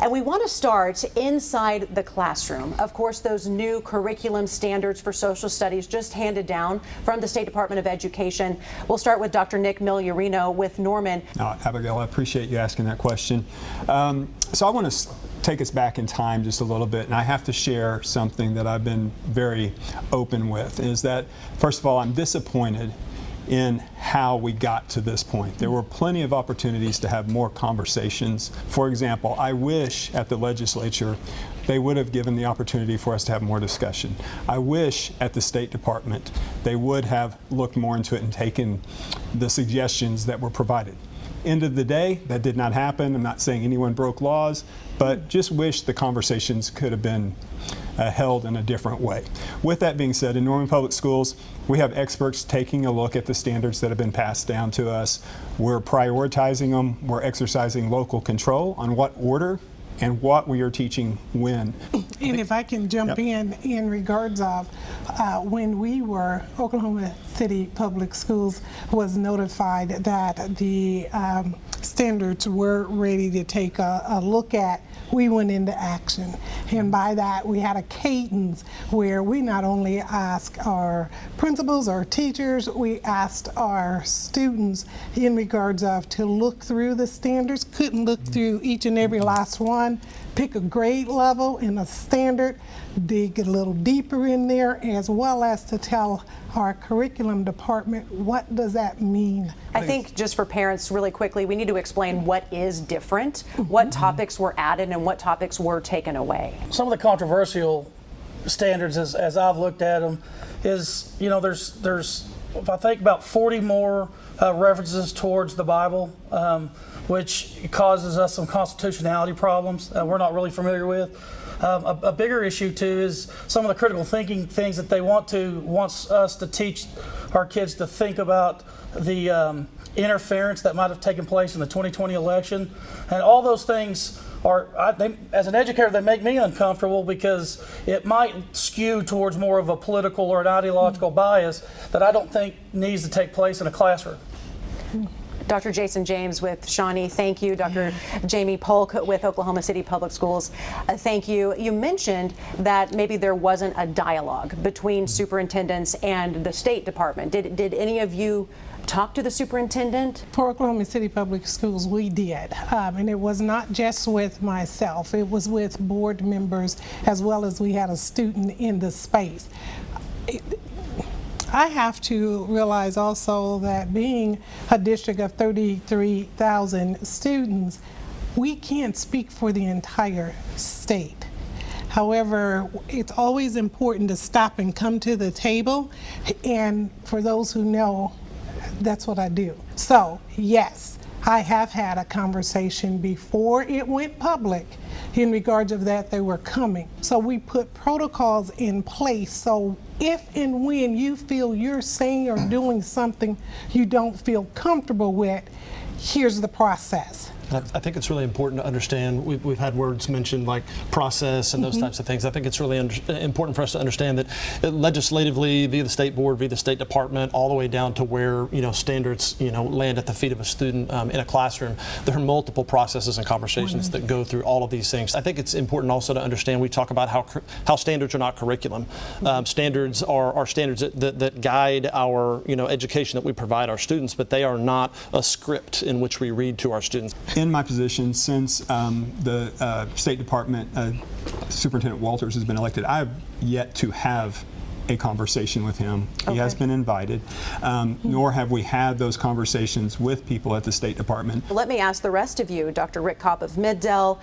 And we want to start inside the classroom. Of course, those new curriculum standards for social studies just handed down from the State Department of Education. We'll start with Dr. Nick Migliorino with Norman. Abigail, I appreciate you asking that question. So I want to take us back in time just a little bit, and I have to share something that I've been very open with, is that, first of all, I'm disappointed in how we got to this point. There were plenty of opportunities to have more conversations. For example, I wish at the legislature they would have given the opportunity for us to have more discussion. I wish at the State Department they would have looked more into it and taken the suggestions that were provided. End of the day, that did not happen. I'm not saying anyone broke laws, but just wish the conversations could have been held in a different way. With that being said, in Norman Public Schools, we have experts taking a look at the standards that have been passed down to us. We're prioritizing them. We're exercising local control on what order and what we are teaching when. And if I can jump in regards of when we were, Oklahoma City Public Schools was notified that the standards were ready to take a look at, we went into action. And by that, we had a cadence where we not only asked our principals, our teachers, we asked our students in regards of to look through the standards, couldn't look through each and every last one, pick a grade level and a standard, dig a little deeper in there, as well as to tell our curriculum department, what does that mean? I think just for parents really quickly, we need to explain what is different, what topics were added and what topics were taken away. Some of the controversial standards as I've looked at them is, you know, there's if I think about 40 more references towards the Bible, which causes us some constitutionality problems we're not really familiar with. A bigger issue too is some of the critical thinking things that they wants us to teach our kids to think about the interference that might have taken place in the 2020 election, and all those things are, as an educator, they make me uncomfortable because it might skew towards more of a political or an ideological bias that I don't think needs to take place in a classroom. Dr. Jason James with Shawnee, thank you. Dr. Jamie Polk with Oklahoma City Public Schools, thank you. You mentioned that maybe there wasn't a dialogue between superintendents and the State Department. Did any of you talk to the superintendent? For Oklahoma City Public Schools, we did. And it was not just with myself, it was with board members as well as we had a student in the space. I have to realize also that being a district of 33,000 students, we can't speak for the entire state. However, it's always important to stop and come to the table, and for those who know, that's what I do. So, yes, I have had a conversation before it went public in regards of that they were coming. So we put protocols in place so if and when you feel you're saying or doing something you don't feel comfortable with, here's the process. I think it's really important to understand, we've had words mentioned like process and those types of things. I think it's really important for us to understand that legislatively, via the state board, via the State Department, all the way down to where, you know, standards, you know, land at the feet of a student in a classroom, there are multiple processes and conversations that go through all of these things. I think it's important also to understand, we talk about how standards are not curriculum. Standards are standards that guide our, you know, education that we provide our students, but they are not a script in which we read to our students. In my position, since the State Department Superintendent Walters has been elected, I have yet to have a conversation with him. He has been invited, nor have we had those conversations with people at the State Department. Let me ask the rest of you, Dr. Rick Kopp of Middell,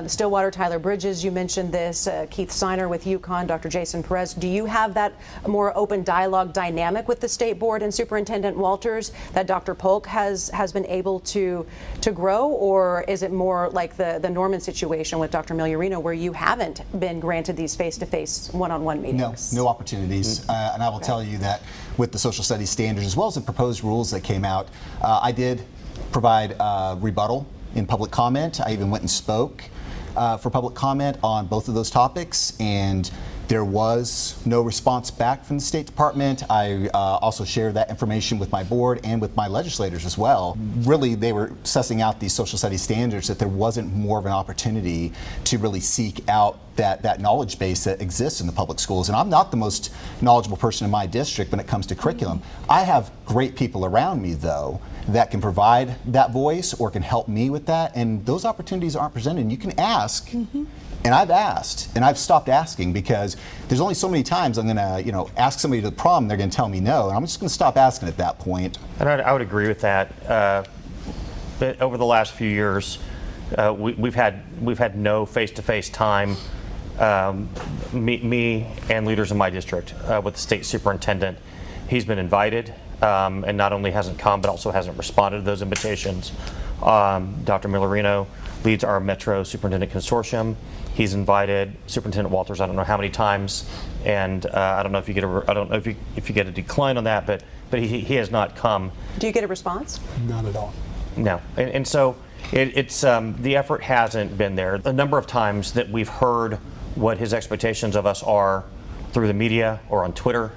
Stillwater, Tyler Bridges, you mentioned this, Keith Steiner with UConn, Dr. Jason Perez. Do you have that more open dialogue dynamic with the State Board and Superintendent Walters that Dr. Polk has been able to grow, or is it more like the Norman situation with Dr. Migliorino where you haven't been granted these face-to-face one-on-one meetings? No opportunities. And I will tell you that with the social studies standards as well as the proposed rules that came out, I did provide rebuttal in public comment. I even went and spoke for public comment on both of those topics, and There was no response back from the State Department. I also shared that information with my board and with my legislators as well. Really, they were sussing out these social studies standards, that there wasn't more of an opportunity to really seek out that knowledge base that exists in the public schools. And I'm not the most knowledgeable person in my district when it comes to curriculum. I have great people around me, though, that can provide that voice or can help me with that. And those opportunities aren't presented. And you can ask. And I've asked, and I've stopped asking because there's only so many times I'm going to, ask somebody to the prom, they're going to tell me no, and I'm just going to stop asking at that point. And I would agree with that. But over the last few years, we've had no face-to-face time, me and leaders in my district with the state superintendent. He's been invited, and not only hasn't come, but also hasn't responded to those invitations. Dr. Millerino leads our Metro Superintendent Consortium. He's invited Superintendent Walters I don't know how many times, and I don't know if you get if you get a decline on that, but he has not come. Do you get a response? Not at all. No, and so it's the effort hasn't been there. A number of times that we've heard what his expectations of us are through the media or on Twitter,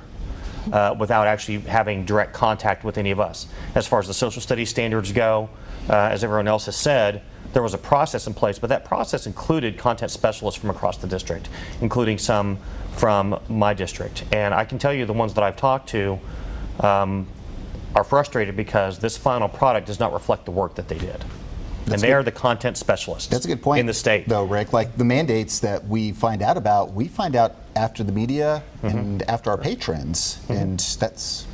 without actually having direct contact with any of us. As far as the social studies standards go, as everyone else has said, there was a process in place, but that process included content specialists from across the district, including some from my district. And I can tell you the ones that I've talked to are frustrated because this final product does not reflect the work that they did. And they are the content specialists. That's a good point in the state. though, Rick. Like the mandates that we find out about, we find out after the media and after our patrons, and that's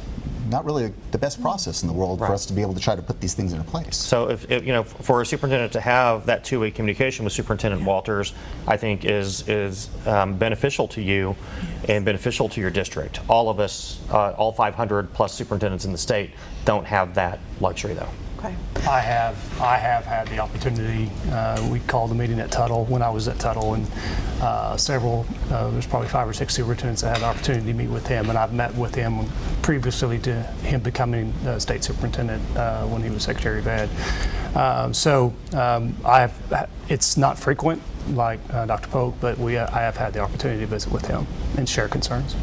not really the best process in the world for us to be able to try to put these things into place. So if for a superintendent to have that two-way communication with Superintendent Walters, I think is beneficial to you and beneficial to your district. All of us, all 500 plus superintendents in the state, don't have that luxury though. Okay. I have had the opportunity. We called a meeting at Tuttle when I was at Tuttle, and there's probably 5 or 6 superintendents that had the opportunity to meet with him, and I've met with him previously to him becoming state superintendent when he was Secretary of Ed. It's not frequent like Dr. Polk, but I have had the opportunity to visit with him and share concerns.